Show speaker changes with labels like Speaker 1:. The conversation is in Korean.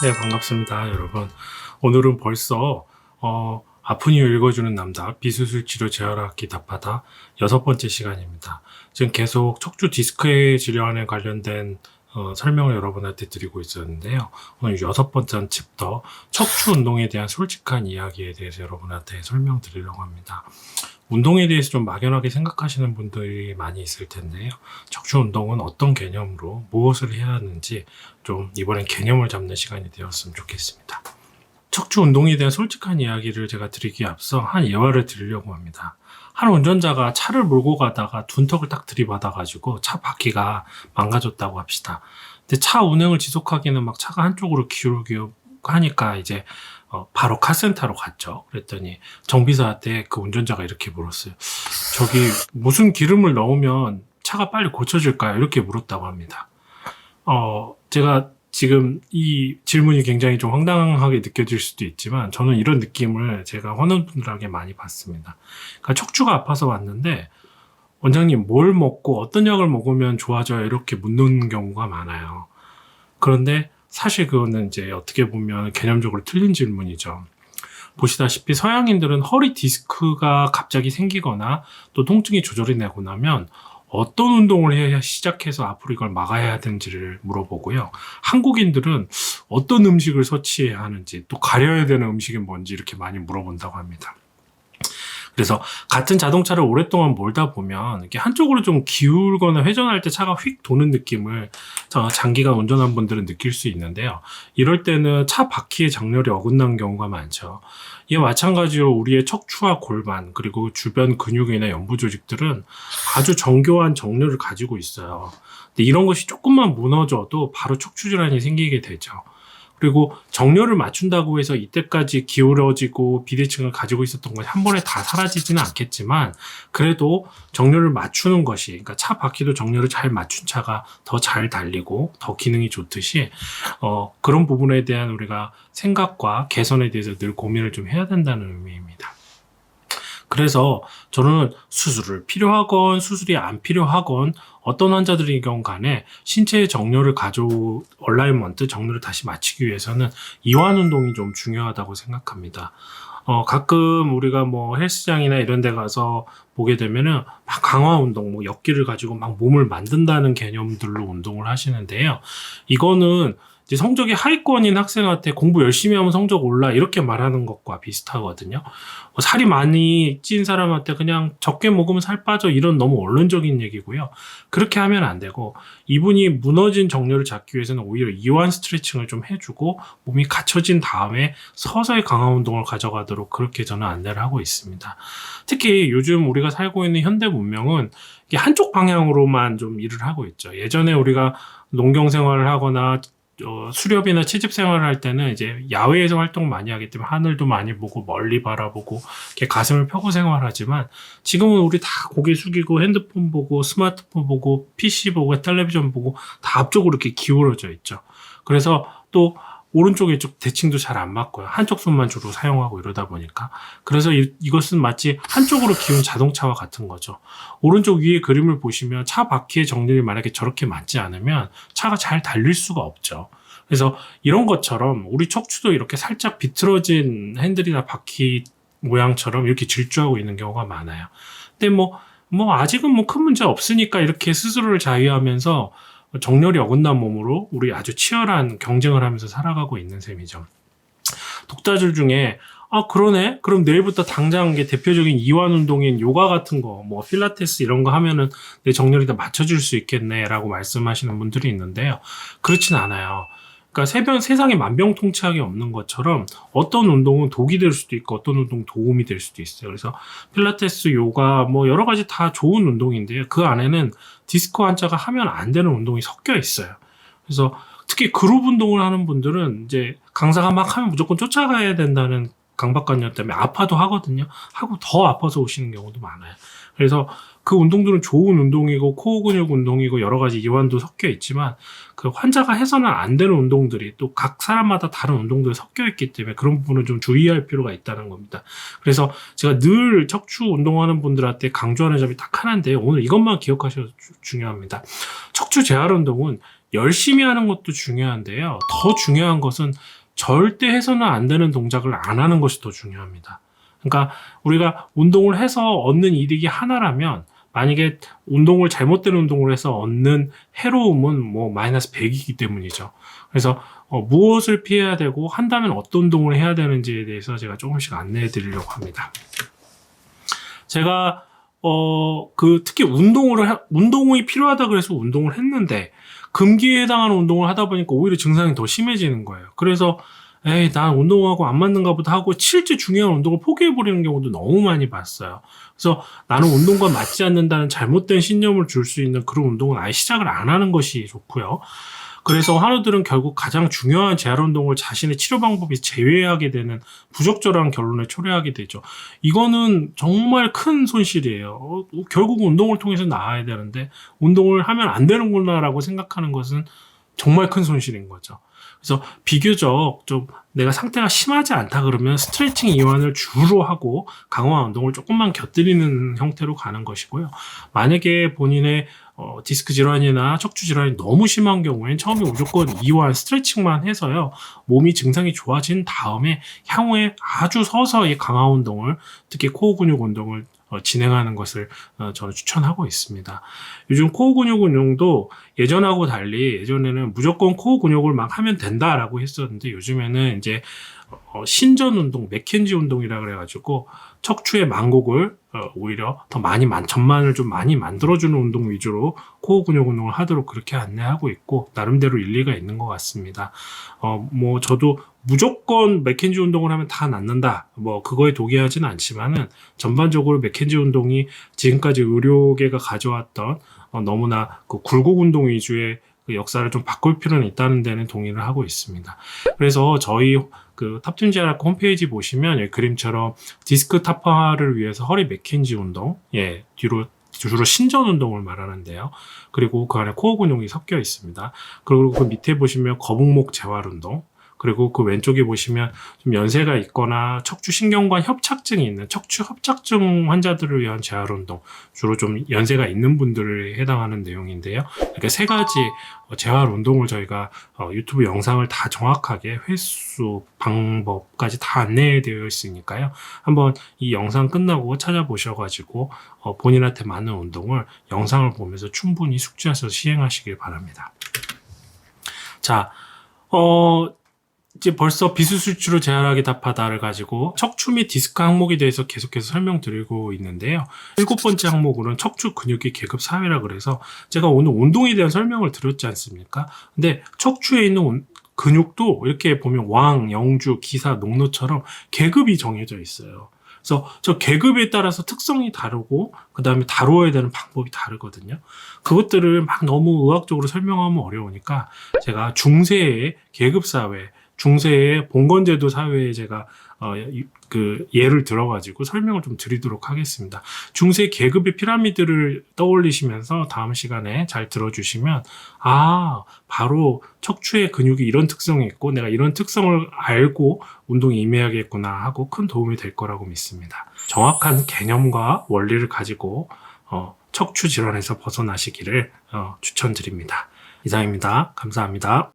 Speaker 1: 네, 반갑습니다, 여러분. 오늘은 벌써 아픈 이유 읽어주는 남자 비수술 치료 재활학기 답하다 6번째 시간입니다. 지금 계속 척추 디스크에 질환에 관련된 설명을 여러분한테 드리고 있었는데요. 오늘 6번째 챕터 척추 운동에 대한 솔직한 이야기에 대해서 여러분한테 설명드리려고 합니다. 운동에 대해서 좀 막연하게 생각하시는 분들이 많이 있을 텐데요. 척추 운동은 어떤 개념으로 무엇을 해야 하는지 좀 이번엔 개념을 잡는 시간이 되었으면 좋겠습니다. 척추 운동에 대한 솔직한 이야기를 제가 드리기에 앞서 한 예화를 드리려고 합니다. 한 운전자가 차를 몰고 가다가 둔턱을 딱 들이받아가지고 차 바퀴가 망가졌다고 합시다. 근데 차 운행을 지속하기는 막 차가 한쪽으로 기울기고 하니까 이제 바로 카센터로 갔죠. 그랬더니 정비사한테 그 운전자가 이렇게 물었어요. 저기 무슨 기름을 넣으면 차가 빨리 고쳐질까요? 이렇게 물었다고 합니다. 제가 지금 이 질문이 굉장히 좀 황당하게 느껴질 수도 있지만 저는 이런 느낌을 제가 환원분들에게 많이 받습니다. 그러니까 척추가 아파서 왔는데 원장님 뭘 먹고 어떤 약을 먹으면 좋아져요? 이렇게 묻는 경우가 많아요. 그런데 사실 그거는 이제 어떻게 보면 개념적으로 틀린 질문이죠. 보시다시피 서양인들은 허리 디스크가 갑자기 생기거나 또 통증이 조절이 되고 나면 어떤 운동을 해야 시작해서 앞으로 이걸 막아야 하는지를 물어보고요. 한국인들은 어떤 음식을 섭취해야 하는지 또 가려야 되는 음식이 뭔지 이렇게 많이 물어본다고 합니다. 그래서 같은 자동차를 오랫동안 몰다 보면 이렇게 한쪽으로 좀 기울거나 회전할 때 차가 휙 도는 느낌을 장기간 운전한 분들은 느낄 수 있는데요. 이럴 때는 차 바퀴의 장렬이 어긋난 경우가 많죠. 이에 마찬가지로 우리의 척추와 골반 그리고 주변 근육이나 연부 조직들은 아주 정교한 정렬을 가지고 있어요. 근데 이런 것이 조금만 무너져도 바로 척추 질환이 생기게 되죠. 그리고 정렬을 맞춘다고 해서 이때까지 기울어지고 비대칭을 가지고 있었던 것이 한 번에 다 사라지지는 않겠지만 그래도 정렬을 맞추는 것이 그러니까 차 바퀴도 정렬을 잘 맞춘 차가 더 잘 달리고 더 기능이 좋듯이 그런 부분에 대한 우리가 생각과 개선에 대해서 늘 고민을 좀 해야 된다는 의미입니다. 그래서 저는 수술을 필요하건 수술이 안 필요하건 어떤 환자들인 경우 간에 신체의 정렬을 얼라이먼트, 정렬을 다시 맞추기 위해서는 이완 운동이 좀 중요하다고 생각합니다. 가끔 우리가 뭐 헬스장이나 이런 데 가서 보게 되면은 막 강화 운동, 뭐 역기를 가지고 막 몸을 만든다는 개념들로 운동을 하시는데요. 이거는 이제 성적이 하위권인 학생한테 공부 열심히 하면 성적 올라 이렇게 말하는 것과 비슷하거든요. 살이 많이 찐 사람한테 그냥 적게 먹으면 살 빠져 이런 너무 원론적인 얘기고요. 그렇게 하면 안 되고 이분이 무너진 정렬을 잡기 위해서는 오히려 이완 스트레칭을 좀 해주고 몸이 갖춰진 다음에 서서히 강화 운동을 가져가도록 그렇게 저는 안내를 하고 있습니다. 특히 요즘 우리가 살고 있는 현대 문명은 이게 한쪽 방향으로만 좀 일을 하고 있죠. 예전에 우리가 농경 생활을 하거나 수렵이나 채집 생활을 할 때는 이제 야외에서 활동을 많이 하기 때문에 하늘도 많이 보고 멀리 바라보고 이렇게 가슴을 펴고 생활하지만 지금은 우리 다 고개 숙이고 핸드폰 보고 스마트폰 보고 PC 보고 텔레비전 보고 다 앞쪽으로 이렇게 기울어져 있죠. 그래서 또 오른쪽 왼쪽 대칭도 잘 안 맞고요. 한쪽 손만 주로 사용하고 이러다 보니까 그래서 이것은 마치 한쪽으로 기운 자동차와 같은 거죠. 오른쪽 위에 그림을 보시면 차 바퀴의 정렬이 만약에 저렇게 맞지 않으면 차가 잘 달릴 수가 없죠. 그래서 이런 것처럼 우리 척추도 이렇게 살짝 비틀어진 핸들이나 바퀴 모양처럼 이렇게 질주하고 있는 경우가 많아요. 근데 뭐 아직은 뭐 큰 문제 없으니까 이렇게 스스로를 자위하면서 정렬이 어긋난 몸으로 우리 아주 치열한 경쟁을 하면서 살아가고 있는 셈이죠. 독자들 중에 그러네? 그럼 내일부터 당장 게 대표적인 이완 운동인 요가 같은 거, 뭐 필라테스 이런 거 하면은 내 정렬이 다 맞춰질 수 있겠네 라고 말씀하시는 분들이 있는데요. 그렇진 않아요. 그러니까 세상에 만병통치약이 없는 것처럼 어떤 운동은 독이 될 수도 있고 어떤 운동은 도움이 될 수도 있어요. 그래서 필라테스, 요가 뭐 여러 가지 다 좋은 운동인데요. 그 안에는 디스크 환자가 하면 안 되는 운동이 섞여 있어요. 그래서 특히 그룹 운동을 하는 분들은 이제 강사가 막 하면 무조건 쫓아가야 된다는 강박관념 때문에 아파도 하거든요. 하고 더 아파서 오시는 경우도 많아요. 그래서 그 운동들은 좋은 운동이고 코어 근육 운동이고 여러 가지 이완도 섞여 있지만 그 환자가 해서는 안 되는 운동들이 또 각 사람마다 다른 운동들이 섞여 있기 때문에 그런 부분을 좀 주의할 필요가 있다는 겁니다. 그래서 제가 늘 척추 운동하는 분들한테 강조하는 점이 딱 하나인데요. 오늘 이것만 기억하셔도 중요합니다. 척추 재활 운동은 열심히 하는 것도 중요한데요. 더 중요한 것은 절대 해서는 안 되는 동작을 안 하는 것이 더 중요합니다. 그러니까 우리가 운동을 해서 얻는 이득이 하나라면 만약에 잘못된 운동을 해서 얻는 해로움은 뭐 마이너스 100이기 때문이죠. 그래서 무엇을 피해야 되고 한다면 어떤 운동을 해야 되는지에 대해서 제가 조금씩 안내해 드리려고 합니다. 제가 특히 운동이 필요하다 그래서 운동을 했는데 금기에 해당하는 운동을 하다 보니까 오히려 증상이 더 심해지는 거예요. 그래서 난 운동하고 안 맞는가 보다 하고 실제 중요한 운동을 포기해버리는 경우도 너무 많이 봤어요. 그래서 나는 운동과 맞지 않는다는 잘못된 신념을 줄 수 있는 그런 운동은 아예 시작을 안 하는 것이 좋고요. 그래서 한우들은 결국 가장 중요한 재활 운동을 자신의 치료 방법이 제외하게 되는 부적절한 결론에 초래하게 되죠. 이거는 정말 큰 손실이에요. 결국 운동을 통해서 나아야 되는데 운동을 하면 안 되는구나라고 생각하는 것은 정말 큰 손실인 거죠. 그래서 비교적 좀 내가 상태가 심하지 않다 그러면 스트레칭 이완을 주로 하고 강화 운동을 조금만 곁들이는 형태로 가는 것이고요. 만약에 본인의 디스크 질환이나 척추 질환이 너무 심한 경우엔 처음에 무조건 이완 스트레칭만 해서요. 몸이 증상이 좋아진 다음에 향후에 아주 서서히 강화 운동을 특히 코어 근육 운동을 진행하는 것을 저는 추천하고 있습니다. 요즘 코어 근육 운동도 예전하고 달리 예전에는 무조건 코어 근육을 막 하면 된다라고 했었는데 요즘에는 이제 신전 운동, 맥켄지 운동이라 그래가지고 척추의 만곡을 오히려 더 전만을 좀 많이 만들어주는 운동 위주로 코어 근육 운동을 하도록 그렇게 안내하고 있고 나름대로 일리가 있는 것 같습니다. 저도 무조건 맥켄지 운동을 하면 다 낫는다. 그거에 동의하지는 않지만은 전반적으로 맥켄지 운동이 지금까지 의료계가 가져왔던 너무나 그 굴곡 운동 위주의 그 역사를 좀 바꿀 필요는 있다는 데는 동의를 하고 있습니다. 그래서 저희 그 탑2 재활학과 홈페이지 보시면 여기 그림처럼 디스크 타파를 위해서 허리 맥켄지 운동, 주로 신전 운동을 말하는데요. 그리고 그 안에 코어 근육이 섞여 있습니다. 그리고 그 밑에 보시면 거북목 재활 운동, 그리고 그 왼쪽에 보시면 좀 연세가 있거나 척추 신경관 협착증이 있는 척추 협착증 환자들을 위한 재활 운동, 주로 좀 연세가 있는 분들에 해당하는 내용인데요. 이렇게 세 가지 재활 운동을 저희가 유튜브 영상을 다 정확하게 횟수, 방법까지 다 안내되어 있으니까요. 한번 이 영상 끝나고 찾아보셔가지고 본인한테 맞는 운동을 영상을 보면서 충분히 숙지하셔서 시행하시길 바랍니다. 자, 이제 벌써 비수술치료 재활하기 답하다를 가지고 척추 및 디스크 항목에 대해서 계속해서 설명드리고 있는데요. 7번째 항목으로는 척추 근육의 계급 사회라 그래서 제가 오늘 운동에 대한 설명을 드렸지 않습니까? 근데 척추에 있는 근육도 이렇게 보면 왕, 영주, 기사, 농노처럼 계급이 정해져 있어요. 그래서 저 계급에 따라서 특성이 다르고 그 다음에 다루어야 되는 방법이 다르거든요. 그것들을 막 너무 의학적으로 설명하면 어려우니까 제가 중세의 계급사회, 중세의 봉건제도 사회에 제가 그 예를 들어가지고 설명을 좀 드리도록 하겠습니다. 중세 계급의 피라미드를 떠올리시면서 다음 시간에 잘 들어주시면 바로 척추의 근육이 이런 특성이 있고 내가 이런 특성을 알고 운동에 임해야겠구나 하고 큰 도움이 될 거라고 믿습니다. 정확한 개념과 원리를 가지고 척추 질환에서 벗어나시기를 추천드립니다. 이상입니다. 감사합니다.